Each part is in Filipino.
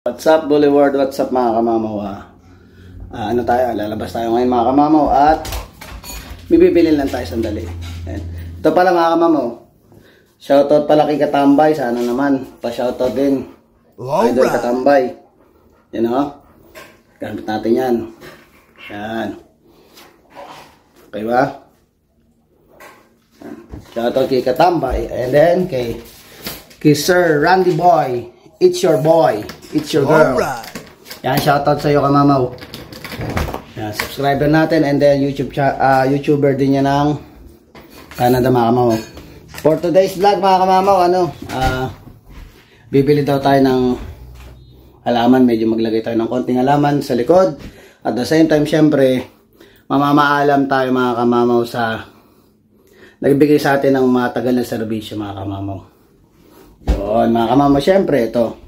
What's up Boulevard? What's up mga kamamaw? Ano tayo? Lalabas tayo ngayon mga kamamaw at bibili lang tayo sandali. Ayan. Ito pala mga kamamaw. Shoutout pala kay Katambay. Sana naman pa-shoutout din. Idol Katambay. Yan o. Gamit natin yan. Yan. Okay ba? Shoutout kay Katambay. And then kay Sir Randy Boy. It's your boy. It's your girl. Alright. Yan, shoutout sa iyo kamamaw. Yan, subscriber natin and then YouTuber din niya ng Canada mga kamamaw. For today's vlog mga kamamaw, bibili daw tayo ng halaman. Medyo maglagay tayo ng konting halaman sa likod. At the same time, syempre, mamamaalam tayo mga kamamaw sa nagbigay sa atin ng matagal na serbisyo mga kamamaw. Yun mga kamamaw, syempre ito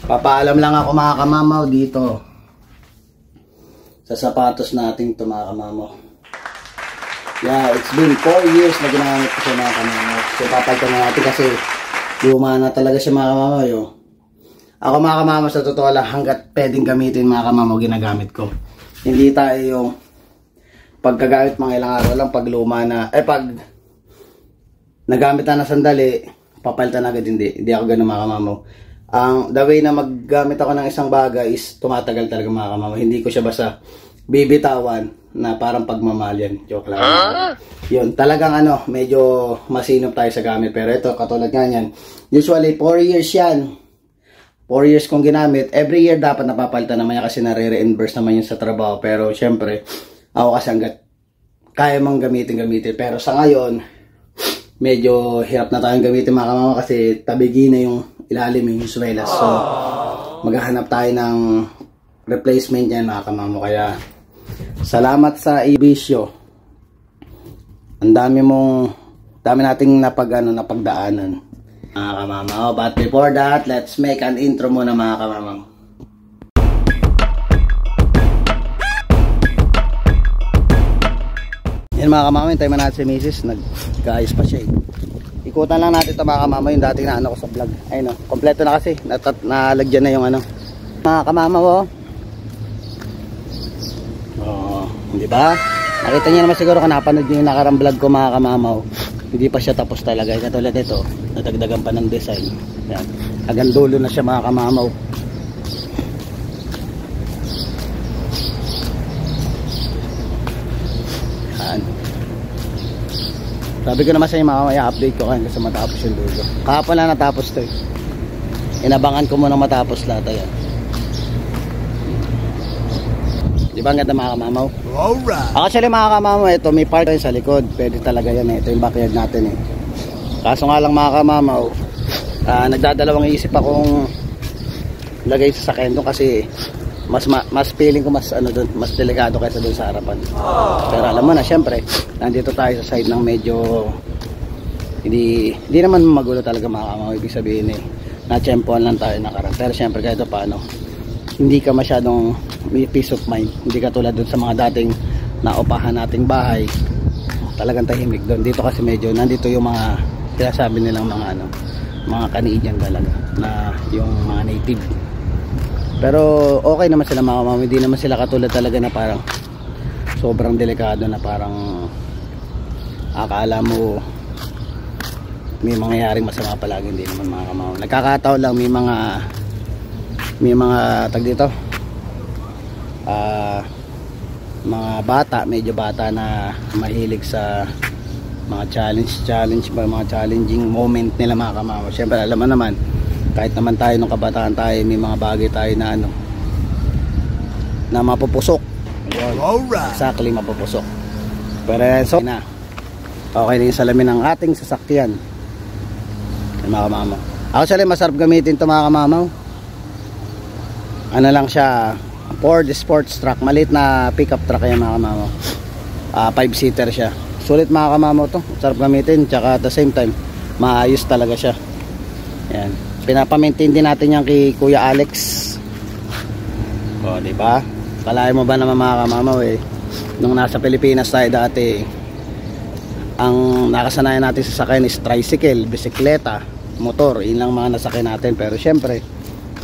papaalam lang ako mga kamamaw dito sa sapatos natin ito mga kamamaw. Yeah, it's been 4 years na ginamit ko siya mga kamamaw. So papalitan na natin kasi luma na talaga siya mga kamamaw. Ako mga kamamaw, sa totoo lang, hanggat pwedeng gamitin mga kamamaw ginagamit ko. Hindi tayo yung pagkagamit mga ilang araw lang, pag luma na pag nagamit na sandali papalitan agad. Hindi ako ganun mga kamamaw. The way na maggamit ako ng isang bagay is tumatagal talaga mga kamamaw. Hindi ko siya basta bibitawan na parang pagmamahal yan. Joke lang. Yun, talagang medyo masinop tayo sa gamit. Pero ito, katulad nga yan. Usually, 4 years yan. 4 years kong ginamit. Every year dapat napapalitan naman yan kasi nare-reimburse naman yun sa trabaho. Pero syempre, ako kasi hanggat kaya mong gamitin. Pero sa ngayon, medyo hirap na tayong gamitin mga kamamaw kasi tabigi na yung ilalim yung swelas. So maghahanap tayo ng replacement yan mga kamamaw. Kaya salamat sa ibisyo. Ang dami nating napagdaanan mga kamamaw. But before that, let's make an intro muna mga kamamaw. Yan mga kamamaw, hintayin mo natin si Mrs. Nag-ayos pa siya Ikutan lang natin ito mga kamamaw, yung dating na ko sa vlog. Ayun kompleto na kasi, nalagyan na yung mga kamamaw di ba? Nakita niyo naman siguro kung napanood niyo yung nakarang vlog ko mga kamamaw. Hindi pa siya tapos talaga. Katulad ito, nadagdagan pa ng design. Yan. Hanggang dulo na siya mga kamamaw. Sabi ko naman sa inyo mamaya update ko kayo kasi matapos yung dulo. Kahapon na natapos to Inabangan ko muna matapos lahat yan. Di ba ang ganda mga kamamaw? Alright. Actually mga kamamaw, ito may part sa likod. Pwede talaga yan Ito yung backyard natin Kaso nga lang mga kamamaw, nagdadalawang isip akong lagay sa sakyan doon kasi mas feeling ko mas mas delikado kaysa doon sa harapan. Pero alam mo na syempre nandito tayo sa side ng medyo hindi naman magulo talaga mga kamamaw. Ibig sabihin na-tsempohan lang tayo nakaraan. Pero syempre kahit paano hindi ka masyadong may peace of mind. Hindi ka tulad doon sa mga dating naupahan nating bahay. Talagang tahimik doon. Dito kasi medyo nandito yung mga sinasabi nilang mga Canadian talaga na yung mga native. Pero okay naman sila mga kamamaw. Hindi naman sila katulad talaga na parang sobrang delikado na parang akala mo may mangyayaring masama palagi. Hindi naman mga kamamaw. Nagkakataon lang may mga tag dito mga bata, medyo bata na mahilig sa mga challenge ba, mga challenging moment nila mga kamamaw. Siyempre alam mo naman kahit naman tayo nung kabataan tayo, may mga bagay tayo na na mapupusok. Exactly, mapupusok. Pero so na okay na yung salamin ng ating sasakyan mga kamamaw. Actually masarap gamitin to mga kamamaw. Lang siya, Ford sports truck, maliit na pickup truck yan mga kamamaw. 5-seater siya. Sulit mga kamamaw to, sarap gamitin. Tsaka at the same time maayos talaga siya. Yan, pinapamaintain din natin yan kay Kuya Alex. Diba? Kalahin mo ba naman mga kamamaw nung nasa Pilipinas tayo dati, ang nakasanayan natin sa sakyan is tricycle, bisikleta, motor. Yun lang mga nasakyan natin. Pero syempre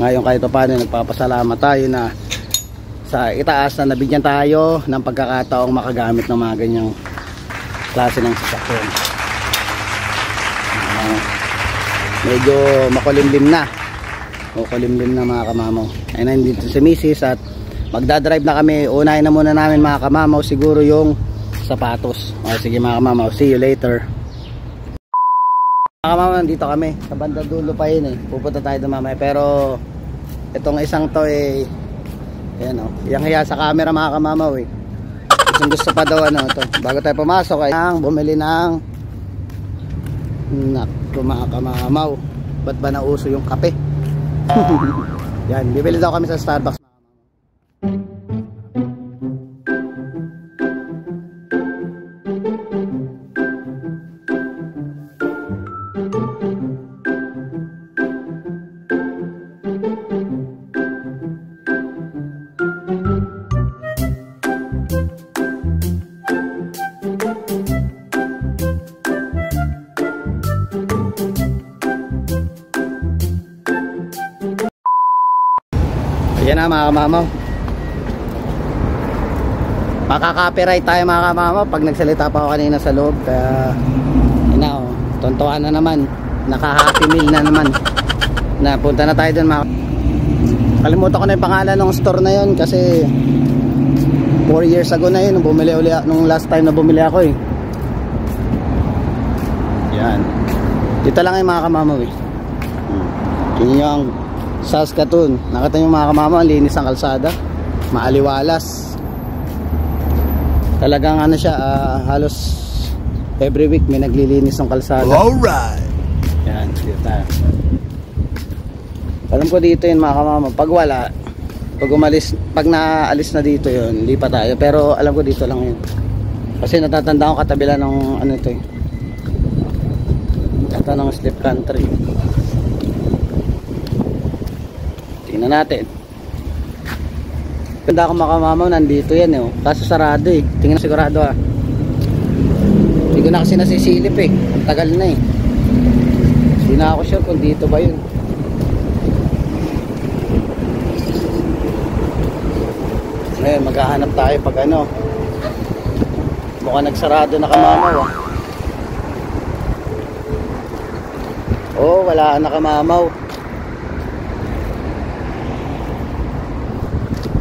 Ngayon kahit paano nagpapasalamat tayo na sa itaas na nabigyan tayo ng pagkakataong makagamit ng mga ganyang klase ng sasakyan. Medyo makulimlim na. Makulimlim na mga kamamaw. Ayun na, dito si Mrs. at magdadrive na kami. Unahin na muna namin mga kamamaw siguro yung sapatos. O sige mga kamamaw, see you later. Mga kamamaw, dito kami. Sa banda dulo pa yun eh. Pupunta tayo doon mamaya. Pero itong isang to eh, yan o, yang hiya sa camera mga kamamaw eh. Gusto pa daw ano to. Bago tayo pumasok ay bumili ng mga kamamaw. Ba't ba nauso yung kape? Yan, bibili daw kami sa Starbucks. Yan na mga kamamaw. Makaka-copyright tayo mga kamamaw pag nagsalita pa ako kanina sa loob. Kaya yun na o, tontuan na naman. Naka-happy meal na naman. Napunta na tayo dun mga. Kalimutan ko na yung pangalan ng store na yun kasi 4 years ago na yun nung bumili uli, nung last time na bumili ako eh. Yan. Dito lang yung mga kamamaw eh. Yun yung Saskatoon. Nakita nyo mga kamamaw, ang linis ang kalsada, maaliwalas. Talagang ano siya, halos every week may naglilinis ng kalsada. Alright. Yan, dito tayo. Alam ko dito yun mga kamamaw, pag wala, pag naalis na dito yun, hindi pa tayo. Pero alam ko dito lang yun. Kasi natatanda ko katabi lang ng ano ito eh, ito ng Slip Country. Tingnan natin. Ganda ako mga kamamaw, nandito yan eh. Kaso sarado eh. Tingnan sigurado ah. Hindi ko na kasi nasisilip eh. Ang tagal na eh. Hindi na ako sure kung dito ba yun. Ngayon maghahanap tayo pag ano. Mukhang nagsarado na kamamaw ah. Oh, wala na kamamaw.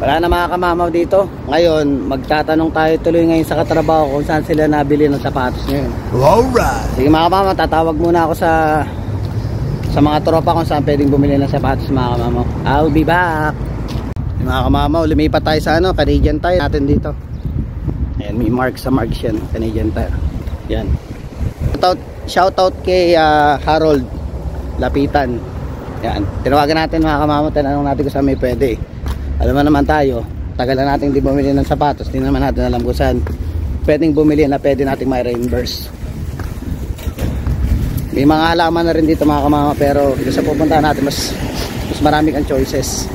Wala na mga kamamaw dito. Ngayon, magtatanong tayo tuloy ngayon sa katrabaho kung saan sila nabili ng sapatos ngayon. Alright. Sige mga kamamaw, tatawag muna ako sa mga tropa kung saan pwedeng bumili ng sapatos mga kamamaw. I'll be back. Mga kamamaw, lumipat tayo sa ano, Canadian Tire natin dito. Ayan, may mark sa marks yan, Canadian Tire. Yan. Shoutout kay Harold Lapitan. Yan. Tinawagan natin mga kamamaw, tinanong natin kung saan may pwede. Alam mo naman tayo, tagal na natin di bumili ng sapatos, di naman natin alam kung saan pwedeng bumili na pwede natin may reimburse. May mga halaman na rin dito mga kamama, pero dito sa pupuntahan natin mas marami kang choices.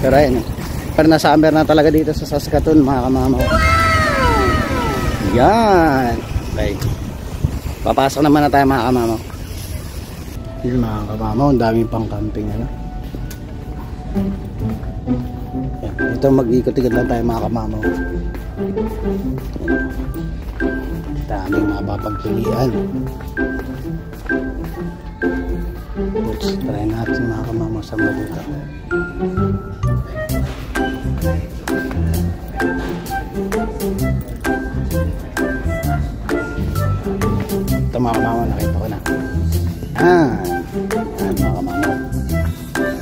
Pero ayun, pero na summer na talaga dito sa Saskatoon mga kamama. Yan. Okay. Papasok naman na tayo mga kamama. Yun mga kamama, ang daming pang camping ano. Ito mag-ikot-ikot lang tayo mga kamamaw. Daming mapapagpilian. Boots, try natin mga kamamaw sa mabuta. Ito mga kamamaw, nakita ko na. Yan mga kamamaw.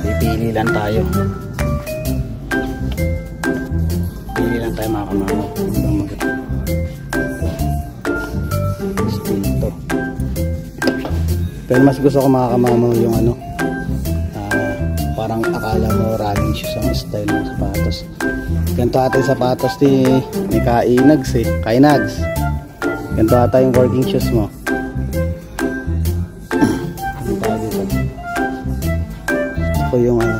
Pipili lang tayo. Tayo mga kamamaw. Dito. Pero mas gusto ko mga kamamaw yung ano, parang akala mo running shoes ang style ng sapatos. Ganito ata yung sapatos ni Kainags eh. Kainags. Ganito ata yung working shoes mo. Ganito ata dito. Ito yung ano,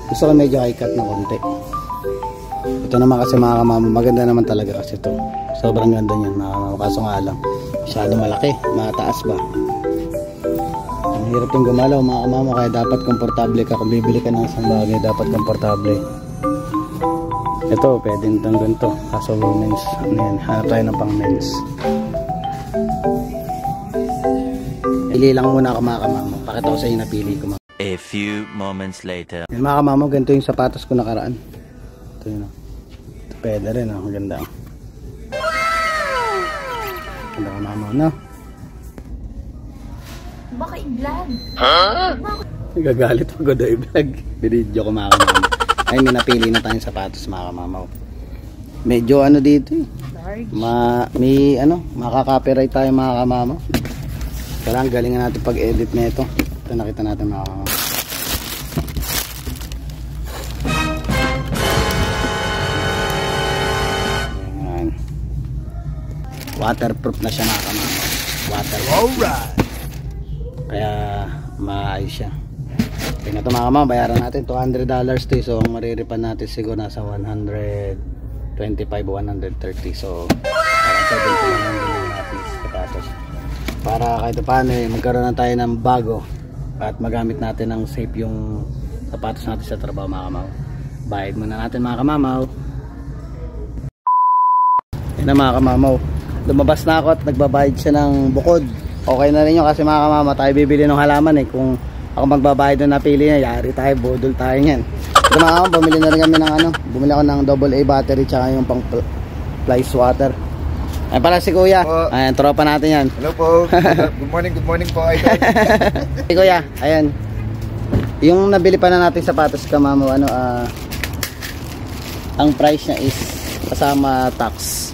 gusto ko medyo high cut na konti. Ito naman kasi mga kamamaw, maganda naman talaga kasi ito. Sobrang ganda niyan mga kamamaw, kaso nga lang masyado malaki, mataas ba. Hirap yung gumalaw mga kamama, kaya dapat komportable ka. Kung bibili ka ng isang bagay, dapat komportable. Ito, pwedeng itong ganito. Kaso men's, ano yan, hanap tayo ng pang men's. Pili lang muna ako mga kamama. Pakita ko sa inyo napili ko mga. A few moments later. Yan mga kamama, ganito yung sapatos ko nakaraan. Ito yun o. Ito pwede rin o, maganda o. Ganda kamama, no? Baka i-vlog. Nagagalit ako daw i-vlog. Binidyo ko mga kamama. Ay, may napili na tayong sapatos mga kamama. Medyo ano dito eh. May ano, makaka-copyright tayo mga kamama. Kailangan galingan natin pag-edit na ito. Ito nakita natin mga kamama. Ayan. Waterproof na siya mga kamama. Waterproof. Alright. Kaya maayos siya. Tingnan ito mga kamama, bayaran natin $200 to. So ang mariripan natin siguro nasa 125 o 130. So parang 70 lang din natin sapatos. Para kahit paano magkaroon na tayo ng bago at magamit natin ng safe yung sapatos natin sa trabaho mga kamamaw. Bayad muna natin mga kamamaw. Yan na mga kamamaw, lumabas na ako at nagbabayad siya ng bukod. Okay na rin yun kasi mga kamamaw, tayo bibili ng halaman eh. Kung ako magbabayad na napili niya, yari tayo, budol tayo yan. Ito mga kamamaw, bumili na rin kami ng ano, bumili ako ng AA battery tsaka yung pang flies water. Ayan pala si Kuya. Ayan, tropa natin yan. Hello po. Good morning po, idol. Si Kuya, ayan. Yung nabili pa na natin sapatos kamamo, ano, ang price niya is kasama tax,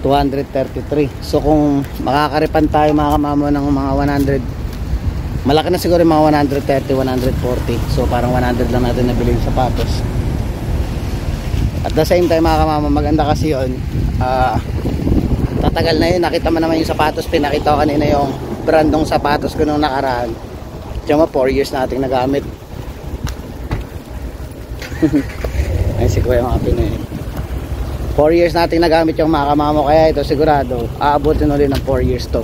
233. So kung makakaripan tayo mga kamamo ng mga 100, malaki na siguro yung mga 130, 140. So parang 100 lang natin nabili yung sapatos. At the same time mga kamamo, maganda kasi yun. Tatagal na yun, nakita mo naman yung sapatos, pinakita ko kanina yung brandong sapatos ko nung nakaraan. Diyan mo, 4 years nating nagamit. Ay si Kuya mga Pinoy. 4 years nating nagamit yung mga kamamo, kaya ito sigurado aabutin ulit ng 4 years to.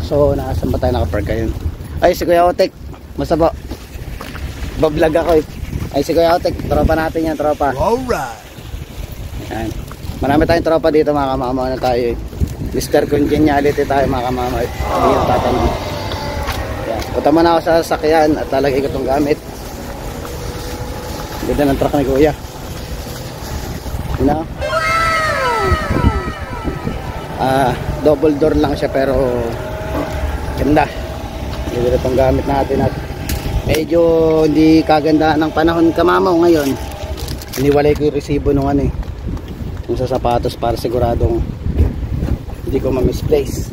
So nakasan ba tayo nakapark yun? Ay si Kuya Otek, basta po bablog ako eh. Ay si Kuya Otek, tropa natin yan, tropa. Alright. Ayan, marami tayong tropa dito mga kamama na tayo eh. Mr. Congeniality tayo mga kamama eh. Hindi yung tatanong. Ayan, punta mo na ako sa sasakyan at lalagay ko itong gamit. Ganda ng truck ni Kuya. You know? Double door lang siya pero ganda. Ganda itong gamit natin at medyo hindi kaganda ng panahon kamamaw ngayon. Iniwalay ko yung resibo nung ano eh, yung sa sapatos para siguradong hindi ko ma-misplace.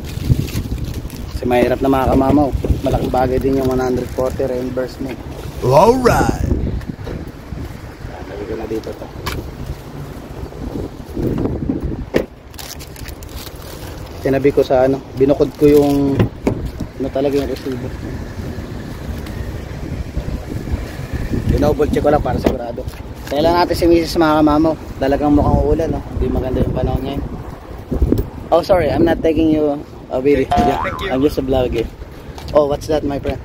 Kasi mahirap na mga kamamaw. Malaking bagay din yung 140 reimbursement. Alright. Lagay ko na dito to. Tinabi ko sa ano, binukod ko yung ano talaga yung resibo. Double check ko lang para sigurado. Kailan natin si Mrs. mga kamamaw. Talagang mukhang uulan, no? Hindi maganda yung panahon ngayon. Oh, sorry, I'm not taking you a video. Yeah, Thank you. I'm just a vlogger. Oh, what's that, my friend?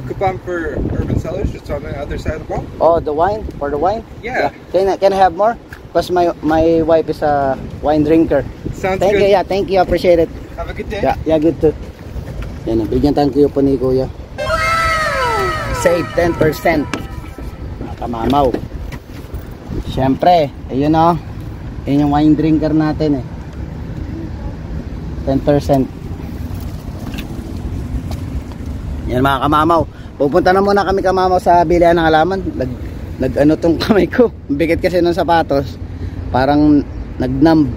Coupon for Urban Sellers, just on the other side of the wall. Oh, the wine? For the wine? Yeah. Can I have more? Because my wife is a wine drinker. Sounds Thank good. you, yeah, thank you, appreciate it. Have a good day. Yeah, good too. Yan, bigyan tayo ko po ni Kuya. Save 10%. Mga kamamaw. Siyempre, ayun o. Yun yung wine drinker natin eh. 10%. Yan mga kamamaw. Pupunta na muna kami kamamaw sa bilihan ng halaman. Nag-ano tong kamay ko. Bigat kasi ng sapatos. Parang nag-numb.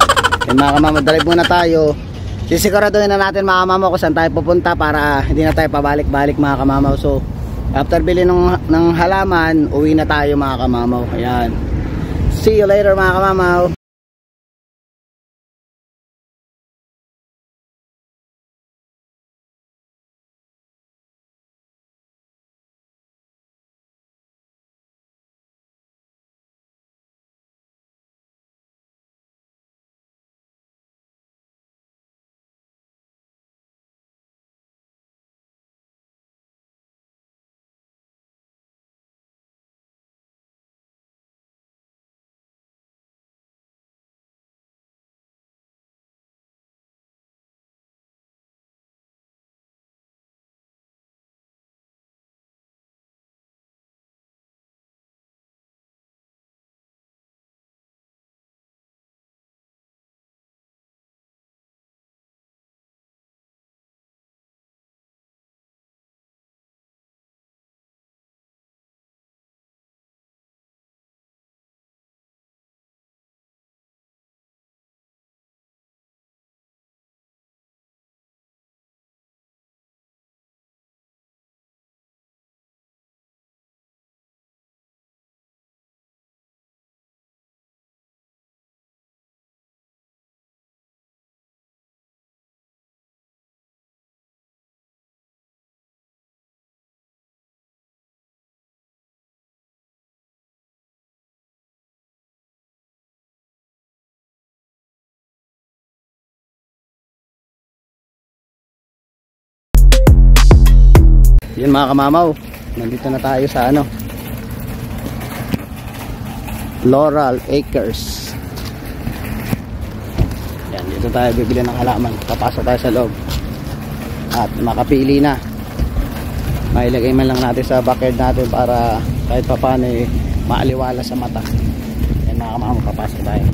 Yan mga kamamaw, drive muna tayo. Sisiguraduhin na natin mga kamamaw kung saan tayo pupunta para hindi na tayo pabalik-balik mga kamamaw. So, after bili ng halaman, uwi na tayo mga kamamaw. Ayan. See you later mga kamamaw. Yun mga kamamaw, nandito na tayo sa ano, Laurel Acres. Yan, dito tayo bibili ng halaman. Papasok tayo sa loob at makapili na. Mailagay man lang natin sa backyard natin para kahit pa paano maaliwala sa mata. Yan mga kamamaw, papasok tayo.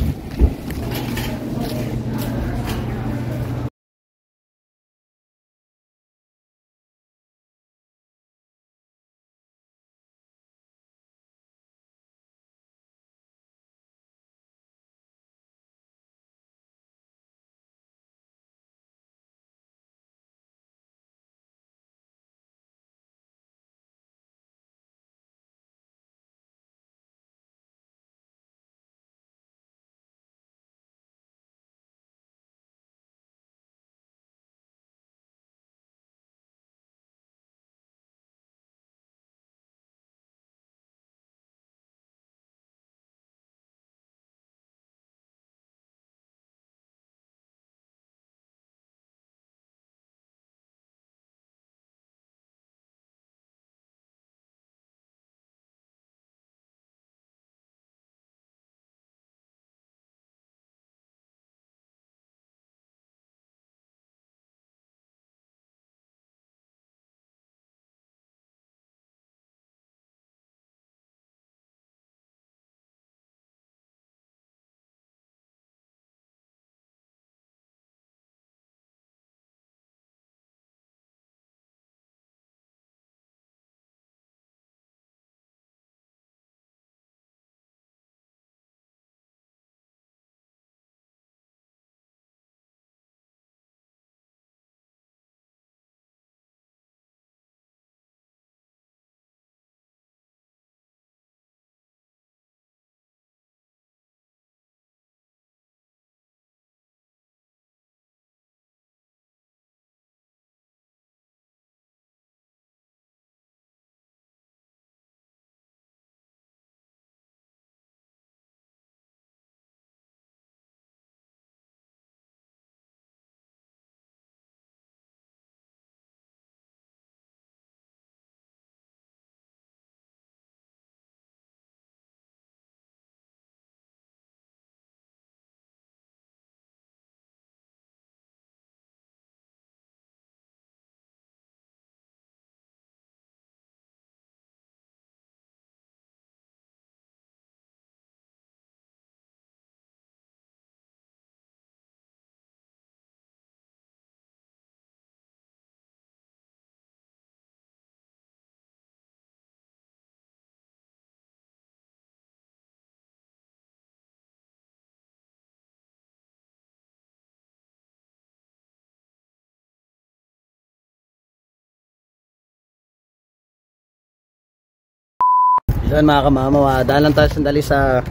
Yun mga kamamaw, dahil lang tayo sandali sa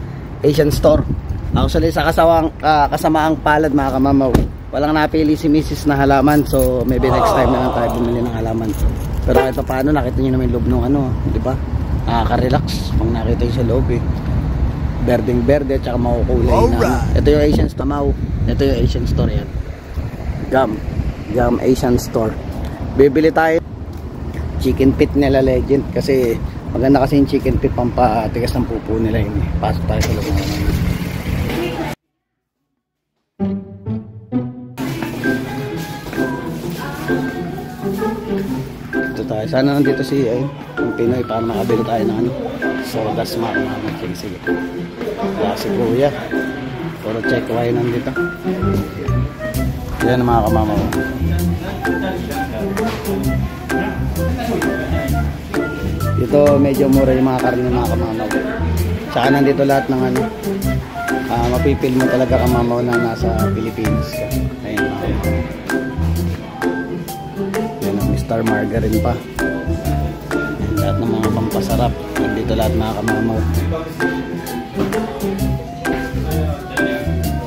Asian store. Actually sa kasamaang palad mga kamamaw, walang napili si Mrs. na halaman, so maybe next time na lang tayo bumili ng halaman. Pero kahit pa paano, nakita nyo naman yung loob ng ano, di ba? Nakaka-relax pag nakita yung sa loob berdeng berde at saka makukulay na. Ito yung Asian store. Ito yung Asian store yan. Gum Asian store. Bibili tayo chicken feet nila Legend kasi maganda kasi yung chicken feet, pampatigas ng pupo nila yun. Pasok tayo sa loob naman. Ito tayo. Sana nandito si yung Pinoy para makabili tayo ng ano, sodas mga kamamaw. Sige. Wala si Kuya. Puro check why nandito. Yan mga kamamaw. Ito medyo mura yung mga karne mga kamamaw. Saka nandito lahat ng ano, mapipil mo talaga kamamaw na nasa Pilipinas ka. Ayun mga kamamaw. Yan ang Mr. Margarine pa. Yan, lahat ng mga pampasarap. Nandito lahat mga kamamaw.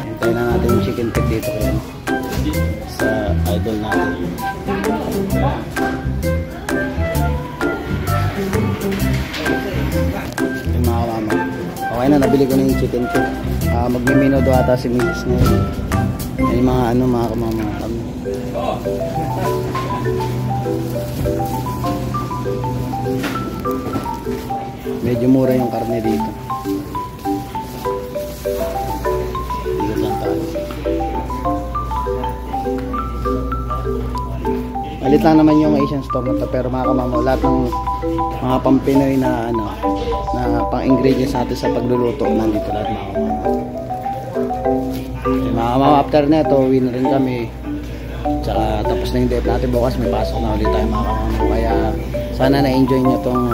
Hintayin na natin yung chicken feet dito kaya sa idol natin. Yung mga kamamaw. Okay na, nabili ko na yung chicken feet. Magmimino doon ata si Mrs. na yun. Yung mga ano mga kamamaw. Medyo mura yung karne dito. Dito lang tayo. Malit lang naman yung Asian store na to, pero mga kamamaw, lahat ng mga pampinoy na ano, na pang ingredients natin sa pagluluto nandito lahat mga kamamaw. Okay, mga kamamaw, after neto uwi na rin kami. Tsaka tapos na yung date natin, bukas may pasok na ulit tayo mga kamamaw. Kaya sana na-enjoy nyo tong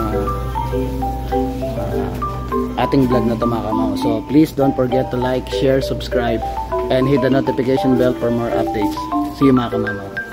ating vlog na to mga kamamaw. So please don't forget to like, share, subscribe, and hit the notification bell for more updates. See you mga kamamaw.